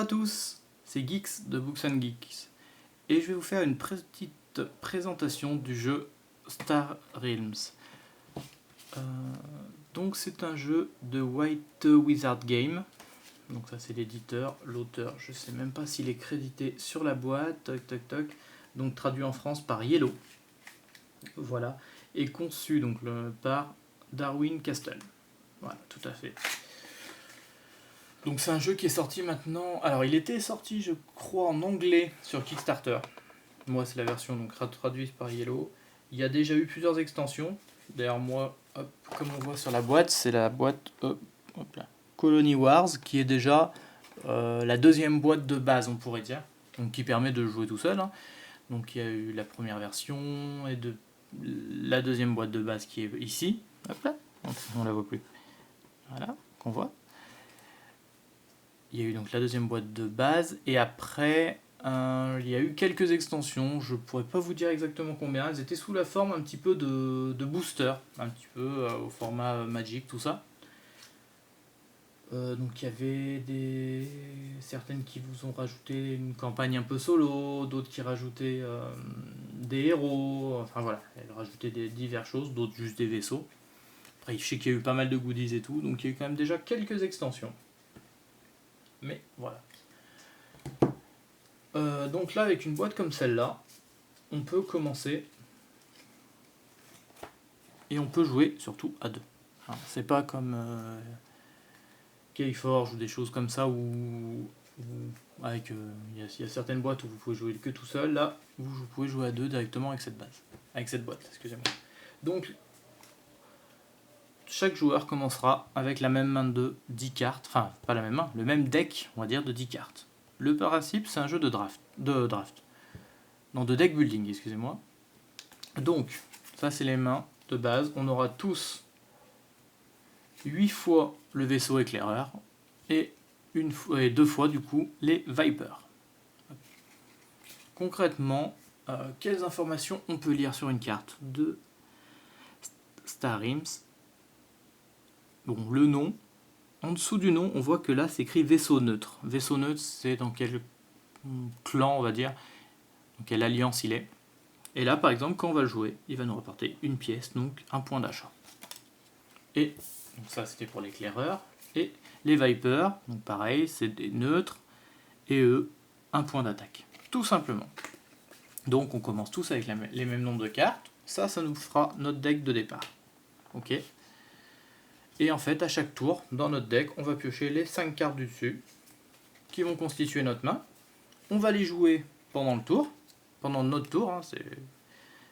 tous, c'est Geeks de Books and Geeks et je vais vous faire une petite présentation du jeu Star Realms. Donc c'est un jeu de White Wizard Game, donc ça c'est l'éditeur, l'auteur, je sais même pas s'il est crédité sur la boîte, toc toc toc, donc traduit en France par Yellow, voilà, et conçu donc par Darwin Castle, voilà, tout à fait. Donc c'est un jeu qui est sorti maintenant. Alors il était sorti je crois en anglais sur Kickstarter. Moi c'est la version donc traduite par Yellow. Il y a déjà eu plusieurs extensions. D'ailleurs moi, hop, comme on voit sur la boîte, c'est la boîte Colony Wars qui est déjà la deuxième boîte de base on pourrait dire. Donc qui permet de jouer tout seul. Hein. Donc il y a eu la première version et la deuxième boîte de base qui est ici. Hop là, on la voit plus. Voilà, qu'on voit. Il y a eu donc la deuxième boîte de base et après il y a eu quelques extensions, je pourrais pas vous dire exactement combien, elles étaient sous la forme un petit peu de booster, un petit peu au format Magic, tout ça. Donc il y avait certaines qui vous ont rajouté une campagne un peu solo, d'autres qui rajoutaient des héros, enfin voilà, elles rajoutaient diverses choses, d'autres juste des vaisseaux. Après je sais qu'il y a eu pas mal de goodies et tout, donc il y a eu quand même déjà quelques extensions. Mais voilà. Donc là, avec une boîte comme celle-là, on peut commencer et on peut jouer surtout à deux. Hein, c'est pas comme Keyforge ou des choses comme ça où avec il y a certaines boîtes où vous pouvez jouer que tout seul. Là, vous pouvez jouer à deux directement avec cette base, avec cette boîte. Excusez-moi. Donc chaque joueur commencera avec la même main de 10 cartes, enfin pas la même main, le même deck, on va dire, de 10 cartes. Le principe, c'est un jeu de draft. Non, de deck building, excusez-moi. Donc, ça c'est les mains de base. On aura tous 8 fois le vaisseau éclaireur et 2 fois du coup les Vipers. Concrètement, quelles informations on peut lire sur une carte de Star Realms? Bon, le nom. En dessous du nom, on voit que là c'est écrit vaisseau neutre. Vaisseau neutre, c'est dans quel clan, on va dire, dans quelle alliance il est. Et là, par exemple, quand on va le jouer, il va nous rapporter une pièce, donc un point d'achat. Et donc ça, c'était pour l'éclaireur. Et les Vipers, donc pareil, c'est des neutres, et eux, un point d'attaque. Tout simplement. Donc on commence tous avec les mêmes nombres de cartes. Ça nous fera notre deck de départ. Ok. Et en fait, à chaque tour, dans notre deck, on va piocher les 5 cartes du dessus, qui vont constituer notre main. On va les jouer pendant le tour, pendant notre tour, hein,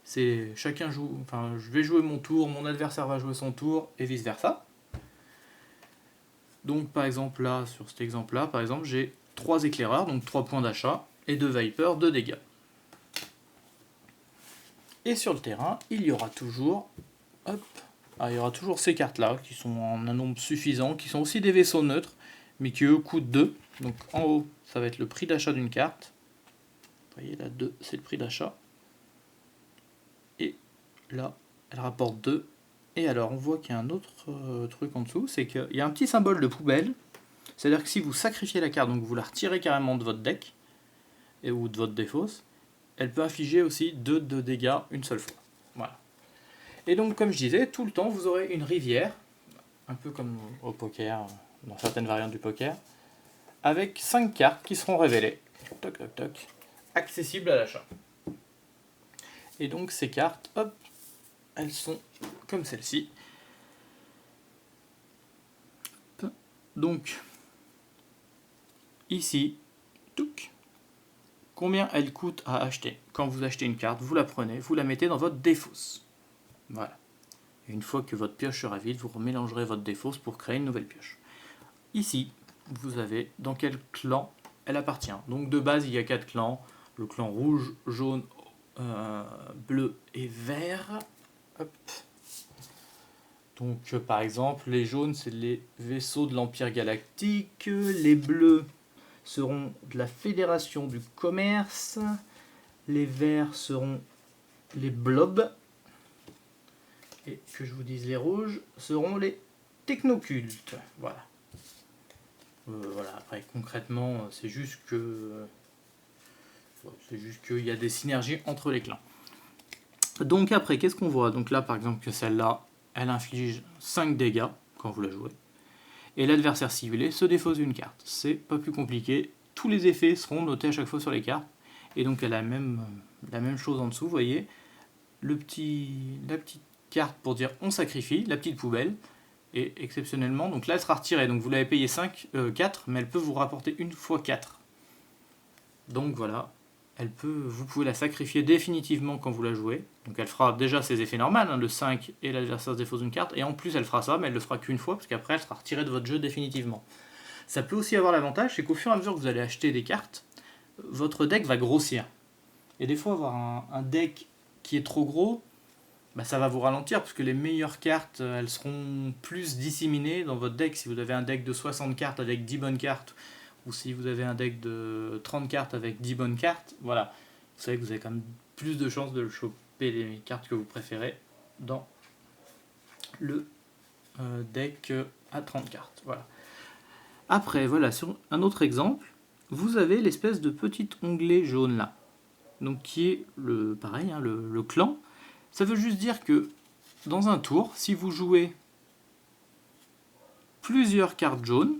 c'est chacun joue, enfin je vais jouer mon tour, mon adversaire va jouer son tour et vice versa. Donc par exemple là, sur cet exemple là, par exemple j'ai 3 éclaireurs, donc 3 points d'achat, et 2 Vipers, 2 dégâts. Et sur le terrain, il y aura toujours, il y aura toujours ces cartes là, qui sont en un nombre suffisant, qui sont aussi des vaisseaux neutres, mais qui eux coûtent 2. Donc en haut, ça va être le prix d'achat d'une carte. Vous voyez là, 2, c'est le prix d'achat. Et là, elle rapporte 2. Et alors, on voit qu'il y a un autre truc en dessous, c'est qu'il y a un petit symbole de poubelle. C'est-à-dire que si vous sacrifiez la carte, donc vous la retirez carrément de votre deck, ou de votre défausse, elle peut infliger aussi 2 de dégâts une seule fois. Voilà. Et donc, comme je disais, tout le temps, vous aurez une rivière, un peu comme au poker, dans certaines variantes du poker, avec 5 cartes qui seront révélées, toc toc toc, accessibles à l'achat. Et donc, ces cartes, hop, elles sont comme celle-ci. Donc, ici, touc, combien elle coûte à acheter? Quand vous achetez une carte, vous la prenez, vous la mettez dans votre défausse. Voilà. Et une fois que votre pioche sera vide, vous remélangerez votre défausse pour créer une nouvelle pioche. Ici, vous avez dans quel clan elle appartient. Donc de base, il y a 4 clans. Le clan rouge, jaune, bleu et vert. Hop. Donc par exemple, les jaunes, c'est les vaisseaux de l'Empire Galactique. Les bleus seront de la Fédération du Commerce. Les verts seront les blobs. Et que je vous dise, les rouges seront les technocultes. Voilà. Voilà, après concrètement, c'est juste qu'il y a des synergies entre les clans. Donc après, qu'est-ce qu'on voit? Donc là, par exemple, que celle-là, elle inflige 5 dégâts quand vous la jouez. Et l'adversaire ciblé se défausse une carte. C'est pas plus compliqué. Tous les effets seront notés à chaque fois sur les cartes. Et donc elle a la même chose en dessous, vous voyez. La petite carte pour dire on sacrifie, la petite poubelle. Et exceptionnellement, donc là elle sera retirée. Donc vous l'avez payé 4, mais elle peut vous rapporter une fois 4. Donc voilà. Vous pouvez la sacrifier définitivement quand vous la jouez. Donc elle fera déjà ses effets normaux, le 5 et l'adversaire se défausse une carte. Et en plus elle fera ça, mais elle le fera qu'une fois, parce qu'après elle sera retirée de votre jeu définitivement. Ça peut aussi avoir l'avantage, c'est qu'au fur et à mesure que vous allez acheter des cartes, votre deck va grossir. Et des fois avoir un deck qui est trop gros, ça va vous ralentir, parce que les meilleures cartes, elles seront plus disséminées dans votre deck. Si vous avez un deck de 60 cartes avec 10 bonnes cartes, ou si vous avez un deck de 30 cartes avec 10 bonnes cartes, voilà. Vous savez que vous avez quand même plus de chances de choper les cartes que vous préférez dans le deck à 30 cartes. Voilà. Après, voilà, sur un autre exemple, vous avez l'espèce de petit onglet jaune là. Donc qui est pareil, le clan. Ça veut juste dire que dans un tour, si vous jouez plusieurs cartes jaunes,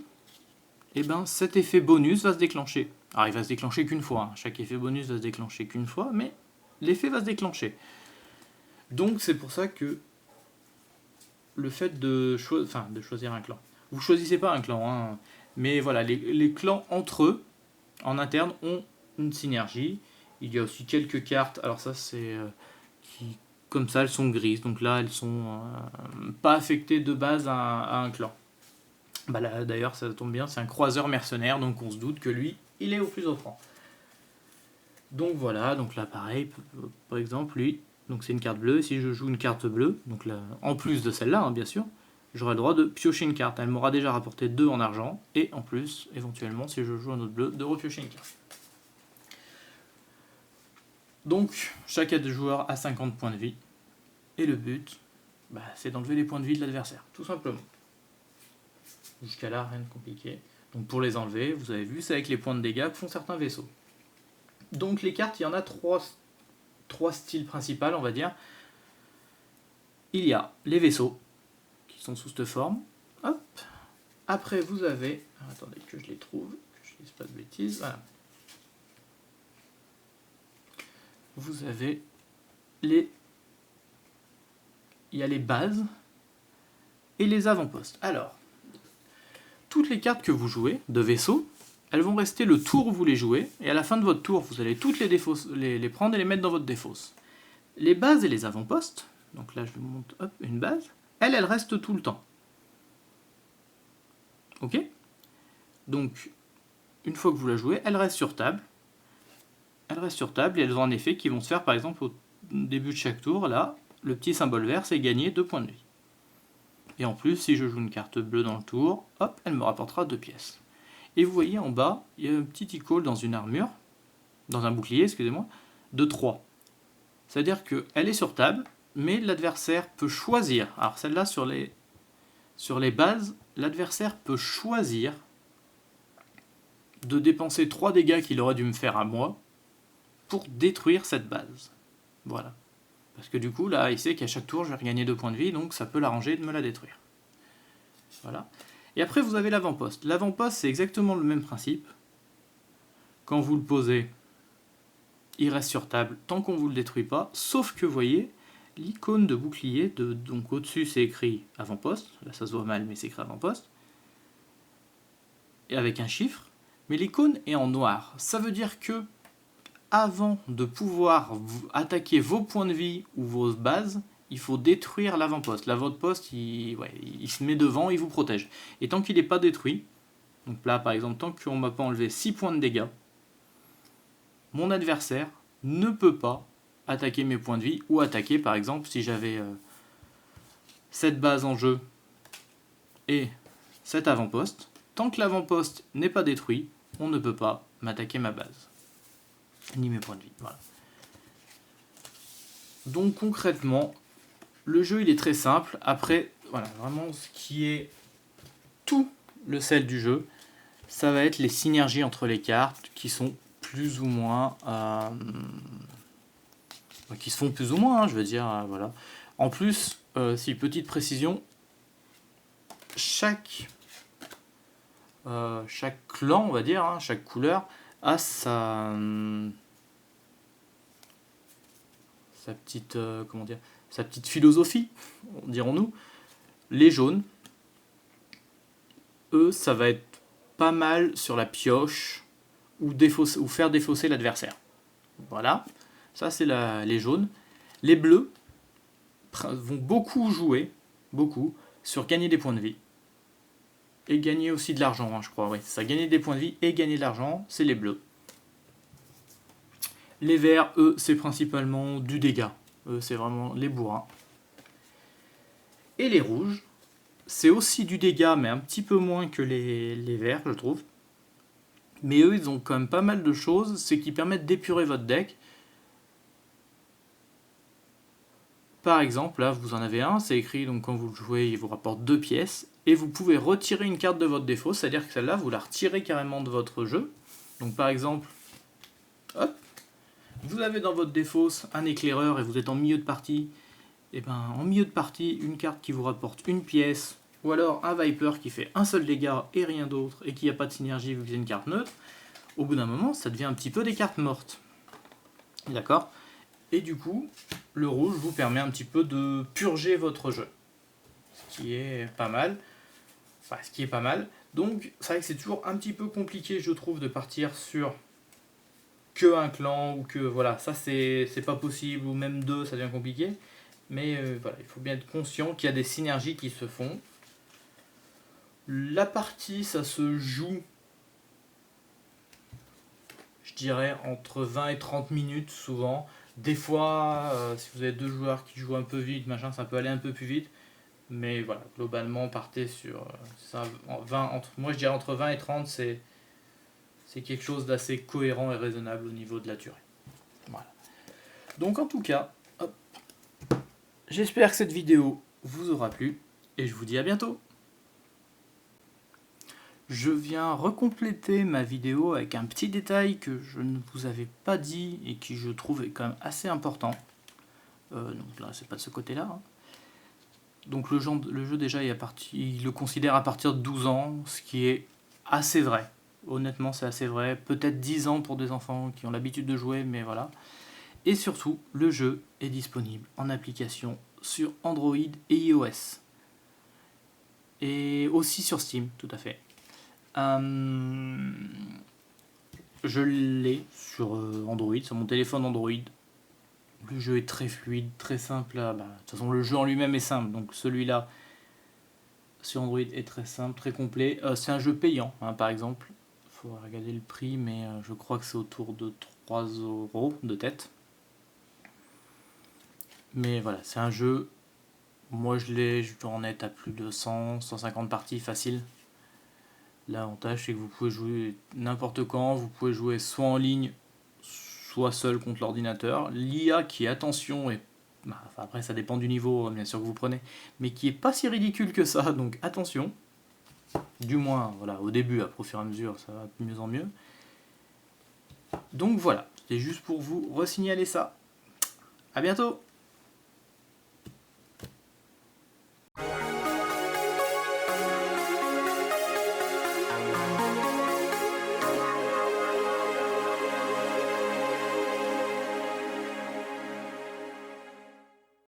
et cet effet bonus va se déclencher. Alors il va se déclencher qu'une fois, chaque effet bonus va se déclencher qu'une fois, mais l'effet va se déclencher. Donc c'est pour ça que le fait de choisir un clan. Vous choisissez pas un clan, mais voilà, les clans entre eux, en interne, ont une synergie. Il y a aussi quelques cartes, alors ça c'est comme ça elles sont grises, donc là elles sont pas affectées de base à un clan. Là d'ailleurs ça tombe bien, c'est un croiseur mercenaire, donc on se doute que lui il est au plus offrant. Donc voilà, donc là pareil, par exemple lui, donc c'est une carte bleue, si je joue une carte bleue, donc là, en plus de celle-là bien sûr, j'aurai le droit de piocher une carte, elle m'aura déjà rapporté 2 en argent, et en plus, éventuellement, si je joue un autre bleu, de repiocher une carte. Donc chaque joueur a 50 points de vie, et le but, c'est d'enlever les points de vie de l'adversaire, tout simplement. Jusqu'à là, rien de compliqué. Donc pour les enlever, vous avez vu, c'est avec les points de dégâts que font certains vaisseaux. Donc les cartes, il y en a trois styles principaux, on va dire. Il y a les vaisseaux, qui sont sous cette forme. Hop. Après, vous avez... attendez que je les trouve, que je ne dise pas de bêtises. Voilà. Vous avez il y a les bases et les avant-postes. Alors, toutes les cartes que vous jouez de vaisseau, elles vont rester le tour où vous les jouez, et à la fin de votre tour, vous allez toutes les prendre et les mettre dans votre défausse. Les bases et les avant-postes, donc là je vous montre une base, elles restent tout le temps. Ok? Donc, une fois que vous la jouez, elles restent sur table. Elles restent sur table et elles ont un effet qui vont se faire par exemple au début de chaque tour. Là, le petit symbole vert, c'est gagner 2 points de vie. Et en plus, si je joue une carte bleue dans le tour, hop, elle me rapportera 2 pièces. Et vous voyez en bas, il y a un petit icône dans une armure, dans un bouclier, excusez-moi, de 3. C'est-à-dire qu'elle est sur table, mais l'adversaire peut choisir. Alors celle-là, sur les bases, l'adversaire peut choisir de dépenser 3 dégâts qu'il aurait dû me faire à moi pour détruire cette base. Voilà. Parce que du coup, là, il sait qu'à chaque tour, je vais regagner 2 points de vie, donc ça peut l'arranger de me la détruire. Voilà. Et après, vous avez l'avant-poste. L'avant-poste, c'est exactement le même principe. Quand vous le posez, il reste sur table tant qu'on ne vous le détruit pas, sauf que, vous voyez, l'icône de bouclier, donc au-dessus, c'est écrit avant-poste. Là, ça se voit mal, mais c'est écrit avant-poste. Et avec un chiffre. Mais l'icône est en noir. Ça veut dire que, avant de pouvoir attaquer vos points de vie ou vos bases, il faut détruire l'avant-poste. L'avant-poste, il se met devant, il vous protège. Et tant qu'il n'est pas détruit, donc là par exemple, tant qu'on ne m'a pas enlevé 6 points de dégâts, mon adversaire ne peut pas attaquer mes points de vie, ou attaquer par exemple si j'avais cette base en jeu et cet avant-poste. Tant que l'avant-poste n'est pas détruit, on ne peut pas m'attaquer ma base, ni mes points de vie. Voilà. Donc concrètement, le jeu il est très simple. Après, voilà, vraiment ce qui est tout le sel du jeu, ça va être les synergies entre les cartes qui sont plus ou moins... qui se font plus ou moins, je veux dire, voilà. En plus, si petite précision, chaque clan, on va dire, hein, chaque couleur, a sa petite, comment dire, sa petite philosophie, dirons-nous. Les jaunes, eux, ça va être pas mal sur la pioche ou faire défausser l'adversaire. Voilà, ça c'est les jaunes. Les bleus vont beaucoup jouer, sur gagner des points de vie. Et gagner aussi de l'argent, hein, je crois. Oui, ça, gagner des points de vie et gagner de l'argent, c'est les bleus. Les verts, eux, c'est principalement du dégât. Eux, c'est vraiment les bourrins. Et les rouges, c'est aussi du dégât, mais un petit peu moins que les verts, je trouve. Mais eux, ils ont quand même pas mal de choses, ce qui permet d'épurer votre deck. Par exemple, là, vous en avez un, c'est écrit, donc quand vous le jouez, il vous rapporte 2 pièces, et vous pouvez retirer une carte de votre défaut, c'est-à-dire que celle-là, vous la retirez carrément de votre jeu. Donc par exemple, hop, vous avez dans votre défausse un éclaireur et vous êtes en milieu de partie, et ben en milieu de partie, une carte qui vous rapporte une pièce, ou alors un Viper qui fait un seul dégât et rien d'autre, et qui n'a pas de synergie vu que c'est une carte neutre, au bout d'un moment, ça devient un petit peu des cartes mortes. D'accord ? Et du coup, le rouge vous permet un petit peu de purger votre jeu. Ce qui est pas mal. Enfin, ce qui est pas mal. Donc, c'est vrai que c'est toujours un petit peu compliqué, je trouve, de partir sur que un clan, ou que, voilà, ça c'est pas possible, ou même deux, ça devient compliqué. Mais voilà, il faut bien être conscient qu'il y a des synergies qui se font. La partie, ça se joue, je dirais, entre 20 et 30 minutes, souvent. Des fois, si vous avez deux joueurs qui jouent un peu vite, machin, ça peut aller un peu plus vite. Mais voilà, globalement, partez sur ça, moi je dirais entre 20 et 30, c'est quelque chose d'assez cohérent et raisonnable au niveau de la durée. Voilà. Donc en tout cas, hop, j'espère que cette vidéo vous aura plu et je vous dis à bientôt. Je viens recompléter ma vidéo avec un petit détail que je ne vous avais pas dit et qui je trouve est quand même assez important. Donc là, c'est pas de ce côté-là. Hein. Donc le jeu déjà, il le considère à partir de 12 ans, ce qui est assez vrai. Honnêtement, c'est assez vrai. Peut-être 10 ans pour des enfants qui ont l'habitude de jouer, mais voilà. Et surtout, le jeu est disponible en application sur Android et iOS. Et aussi sur Steam, tout à fait. Je l'ai sur Android, sur mon téléphone Android. Le jeu est très fluide, très simple. De toute façon, le jeu en lui-même est simple. Donc celui-là, sur Android, est très simple, très complet. C'est un jeu payant, hein, par exemple. Il faut regarder le prix, mais je crois que c'est autour de 3 € de tête. Mais voilà, c'est un jeu... Moi, je dois en être à plus de 100, 150 parties facile. L'avantage, c'est que vous pouvez jouer n'importe quand. Vous pouvez jouer soit en ligne, soit seul contre l'ordinateur. L'IA qui, attention, est... après ça dépend du niveau bien sûr que vous prenez, mais qui est pas si ridicule que ça, donc attention. Du moins, voilà, au début, après au fur et à mesure, ça va de mieux en mieux. Donc voilà, c'était juste pour vous resignaler ça. À bientôt!